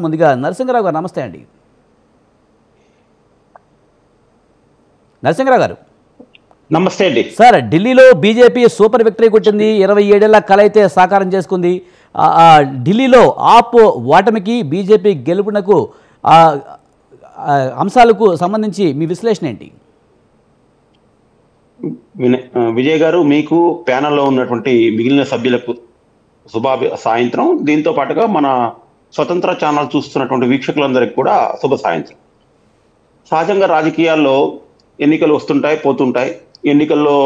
ముందుగా నరసింహరావు గారు నమస్తే అండి. నరసింహరావు గారు నమస్తే అండి. సార్, ఢిల్లీలో బీజేపీ సూపర్ విక్టరీ కొట్టింది. 27 ఏళ్ల కల అయితే సాకారం చేసుకుంది. ఢిల్లీలో ఆప్ ఓటమికి బీజేపీ గెలుపునకు అంశాలకు సంబంధించి మీ విశ్లేషణ ఏంటి? విజయ్ గారు, మీకు ప్యానెల్లో ఉన్నటువంటి మిగిలిన సభ్యులకు సాయంత్రం. దీంతో పాటుగా మన స్వతంత్ర ఛానల్ చూస్తున్నటువంటి వీక్షకులందరికీ కూడా శుభ సాయంత్రం. సహజంగా రాజకీయాల్లో ఎన్నికలు వస్తుంటాయి, పోతుంటాయి. ఎన్నికల్లో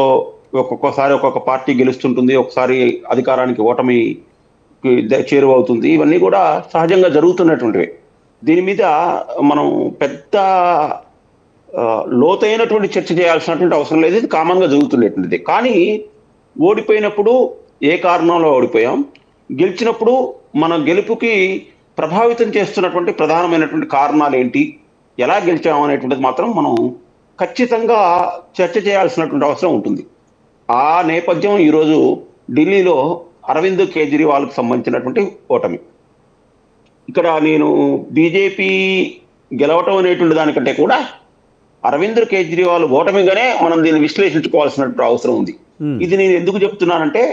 ఒక్కొక్కసారి ఒక్కొక్క పార్టీ గెలుస్తుంటుంది, ఒకసారి అధికారానికి ఓటమి చేరువవుతుంది. ఇవన్నీ కూడా సహజంగా జరుగుతున్నటువంటివి. దీని మీద మనం పెద్ద లోతైనటువంటి చర్చ చేయాల్సినటువంటి అవసరం లేదు. ఇది కామన్గా జరుగుతున్నటువంటిది. కానీ ఓడిపోయినప్పుడు ఏ కారణంలో ఓడిపోయాం, గెలిచినప్పుడు మన గెలుపుకి ప్రభావితం చేస్తున్నటువంటి ప్రధానమైనటువంటి కారణాలు ఏంటి, ఎలా గెలిచాము అనేటువంటిది మాత్రం మనం ఖచ్చితంగా చర్చ చేయాల్సినటువంటి అవసరం ఉంటుంది. ఆ నేపథ్యం ఈరోజు ఢిల్లీలో అరవింద్ కేజ్రీవాల్కి సంబంధించినటువంటి ఓటమి. ఇక్కడ నేను బీజేపీ గెలవటం అనేటువంటి దానికంటే కూడా అరవింద్ కేజ్రీవాల్ ఓటమిగానే మనం దీన్ని విశ్లేషించుకోవాల్సినటువంటి అవసరం ఉంది. ఇది నేను ఎందుకు చెప్తున్నానంటే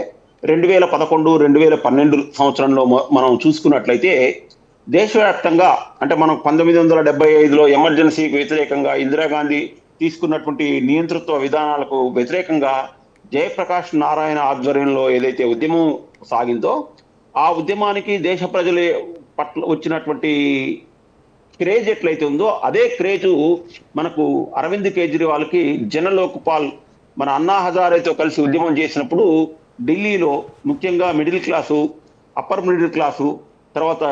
2011, 2012 సంవత్సరంలో మనం చూసుకున్నట్లయితే దేశవ్యాప్తంగా, అంటే మనం 1975లో ఎమర్జెన్సీకి వ్యతిరేకంగా ఇందిరాగాంధీ తీసుకున్నటువంటి నియంతృత్వ విధానాలకు వ్యతిరేకంగా జయప్రకాష్ నారాయణ ఆధ్వర్యంలో ఏదైతే ఉద్యమం సాగిందో, ఆ ఉద్యమానికి దేశ ప్రజల పట్ల వచ్చినటువంటి క్రేజ్ ఎట్లయితే ఉందో, అదే క్రేజు మనకు అరవింద్ కేజ్రీవాల్కి జనలోక్పాల్ మన అన్నా హజారేతో కలిసి ఉద్యమం చేసినప్పుడు ఢిల్లీలో ముఖ్యంగా middle class, upper middle class, తర్వాత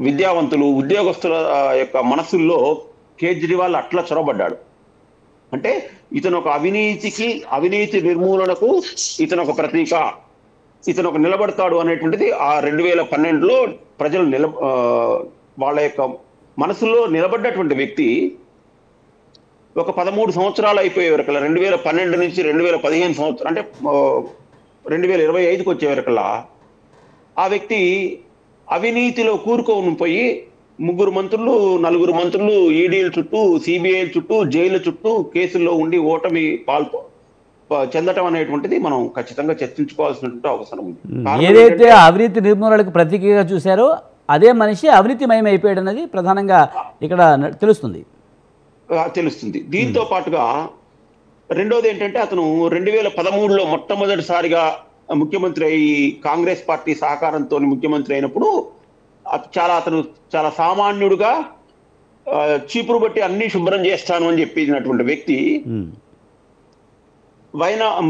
విద్యావంతులు, ఉద్యోగస్తుల యొక్క మనసుల్లో కేజ్రీవాల్ అట్లా చొరబడ్డాడు. అంటే ఇతను ఒక అవినీతి నిర్మూలనకు ఇతను ఒక ప్రతీక, ఇతను ఒక నిలబడతాడు అనేటువంటిది ఆ 2012లో ప్రజలు వాళ్ళ యొక్క మనసులో నిలబడ్డటువంటి వ్యక్తి ఒక 13 సంవత్సరాలు అయిపోయే వరకల్లా, 2012 నుంచి 2015 సంవత్సరం, అంటే 2025కి వచ్చే వరకల్లా ఆ వ్యక్తి అవినీతిలో కూరుకొని పోయి 3 మంత్రులు, 4 మంత్రులు ఈడీల చుట్టూ, సిబిఐ చుట్టూ, జైలు చుట్టూ కేసుల్లో ఉండి ఓటమి చెందటం అనేటువంటిది మనం ఖచ్చితంగా చర్చించుకోవాల్సినటువంటి అవసరం ఉంది. ఏదైతే అవినీతి నిర్మూలనకు ప్రతీకగా చూశారో అదే మనిషి అవినీతిమయం అయిపోయాడు అన్నది ప్రధానంగా ఇక్కడ తెలుస్తుంది. దీంతో పాటుగా రెండోది ఏంటంటే, అతను 2013లో మొట్టమొదటిసారిగా ముఖ్యమంత్రి అయి కాంగ్రెస్ పార్టీ సహకారంతో ముఖ్యమంత్రి అయినప్పుడు అతను చాలా సామాన్యుడుగా చీపురు బట్టి అన్ని శుభ్రం చేస్తాను అని చెప్పినటువంటి వ్యక్తి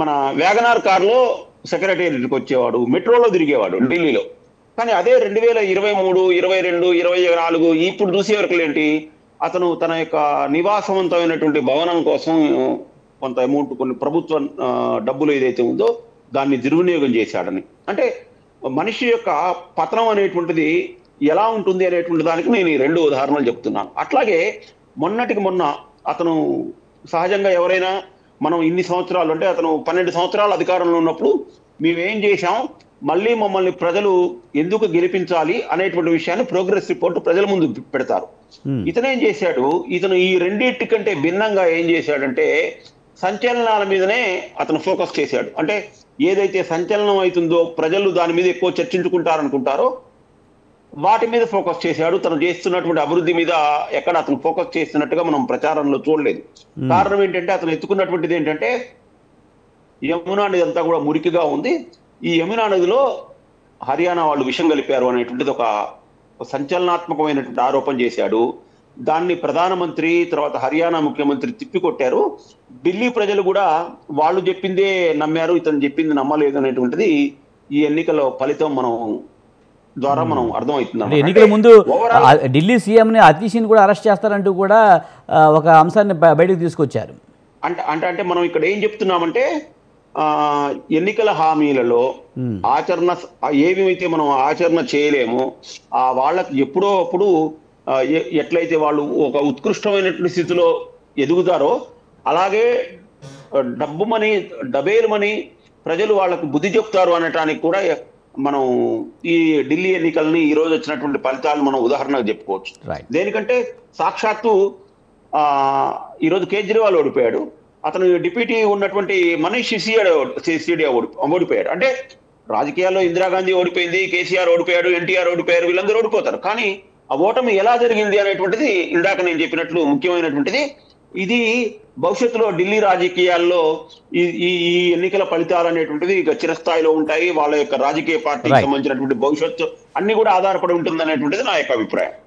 మన వ్యాగనార్ కారులో సెక్రటేరియట్కి వచ్చేవాడు, మెట్రోలో తిరిగేవాడు ఢిల్లీలో. కానీ అదే 2023, 22, 24 ఇప్పుడు చూసే వరకు ఏంటి, అతను తన యొక్క నివాసవంతమైనటువంటి భవనం కోసం కొంత అమౌంట్, కొన్ని ప్రభుత్వ డబ్బులు ఏదైతే ఉందో దాన్ని దుర్వినియోగం చేశాడని. అంటే మనిషి యొక్క పతనం అనేటువంటిది ఎలా ఉంటుంది అనేటువంటి దానికి నేను ఈ 2 ఉదాహరణలు చెప్తున్నాను. అట్లాగే మొన్నటికి మొన్న అతను సహజంగా ఎవరైనా మనం ఇన్ని సంవత్సరాలు, అంటే అతను 12 సంవత్సరాలు అధికారంలో ఉన్నప్పుడు మేమేం చేశాం, మళ్ళీ మమ్మల్ని ప్రజలు ఎందుకు గెలిపించాలి అనేటువంటి విషయాన్ని ప్రోగ్రెస్ రిపోర్ట్ ప్రజల ముందు పెడతారు. ఇతనేం చేశాడు, ఇతను ఈ రెండింటి కంటే భిన్నంగా ఏం చేశాడంటే సంచలనాల మీదనే అతను ఫోకస్ చేశాడు. అంటే ఏదైతే సంచలనం అవుతుందో, ప్రజలు దాని మీద ఎక్కువ చర్చించుకుంటారనుకుంటారో వాటి మీద ఫోకస్ చేశాడు. తను చేస్తున్నటువంటి అభివృద్ధి మీద ఎక్కడ అతను ఫోకస్ చేస్తున్నట్టుగా మనం ప్రచారంలో చూడలేదు. కారణం ఏంటంటే, అతను ఎత్తుకున్నటువంటిది ఏంటంటే, యమునా నది అంతా కూడా మురికిగా ఉంది, ఈ యమునా నదిలో హర్యానా వాళ్ళు విషం కలిపారు అనేటువంటిది ఒక సంచలనాత్మకమైనటువంటి ఆరోపణ చేశాడు. దాన్ని ప్రధానమంత్రి, తర్వాత హర్యానా ముఖ్యమంత్రి తిప్పికొట్టారు. ఢిల్లీ ప్రజలు కూడా వాళ్ళు చెప్పిందే నమ్మారు, ఇతను చెప్పింది నమ్మలేదు అనేటువంటిది ఈ ఎన్నికల ఫలితం ద్వారా మనం అర్థమవుతుంది. ఎన్నికల ముందు ఢిల్లీ సీఎంని అతీష్ని కూడా అరెస్ట్ చేస్తారంటూ కూడా ఒక అంశాన్ని బయటకు తీసుకొచ్చారు. అంటే మనం ఇక్కడ ఏం చెప్తున్నామంటే, ఎన్నికల హామీలలో ఆచరణ ఏమైతే మనం ఆచరణ చేయలేమో, వాళ్ళకి ఎప్పుడో అప్పుడు ఎట్లయితే వాళ్ళు ఒక ఉత్కృష్టమైనటువంటి స్థితిలో ఎదుగుతారో, అలాగే డబేలు మని ప్రజలు వాళ్ళకు బుద్ధి చెప్తారు అనటానికి కూడా మనం ఈ ఢిల్లీ ఎన్నికల్ని ఈ రోజు వచ్చినటువంటి ఫలితాలు మనం ఉదాహరణగా చెప్పుకోవచ్చు. రైట్. దేనికంటే సాక్షాత్తు ఆ ఈరోజు కేజ్రీవాల్ ఓడిపోయాడు, అతను డిప్యూటీ ఉన్నటువంటి మనీష్ సిసిడియా ఓడిపోయాడు. అంటే రాజకీయాల్లో ఇందిరాగాంధీ ఓడిపోయింది, కేసీఆర్ ఓడిపోయాడు, ఎన్టీఆర్ ఓడిపోయారు, వీళ్ళందరూ ఓడిపోతారు. కానీ ఆ ఓటమి ఎలా జరిగింది అనేటువంటిది ఇందాక నేను చెప్పినట్లు ముఖ్యమైనటువంటిది. ఇది భవిష్యత్తులో ఢిల్లీ రాజకీయాల్లో ఈ ఈ ఈ ఎన్నికల ఫలితాలు అనేటువంటిది ఇక చిరస్థాయిలో ఉంటాయి. వాళ్ళ యొక్క రాజకీయ పార్టీకి రైట్. సంబంధించినటువంటి భవిష్యత్తు అన్ని కూడా ఆధారపడి ఉంటుంది అనేటువంటిది నా యొక్క అభిప్రాయం.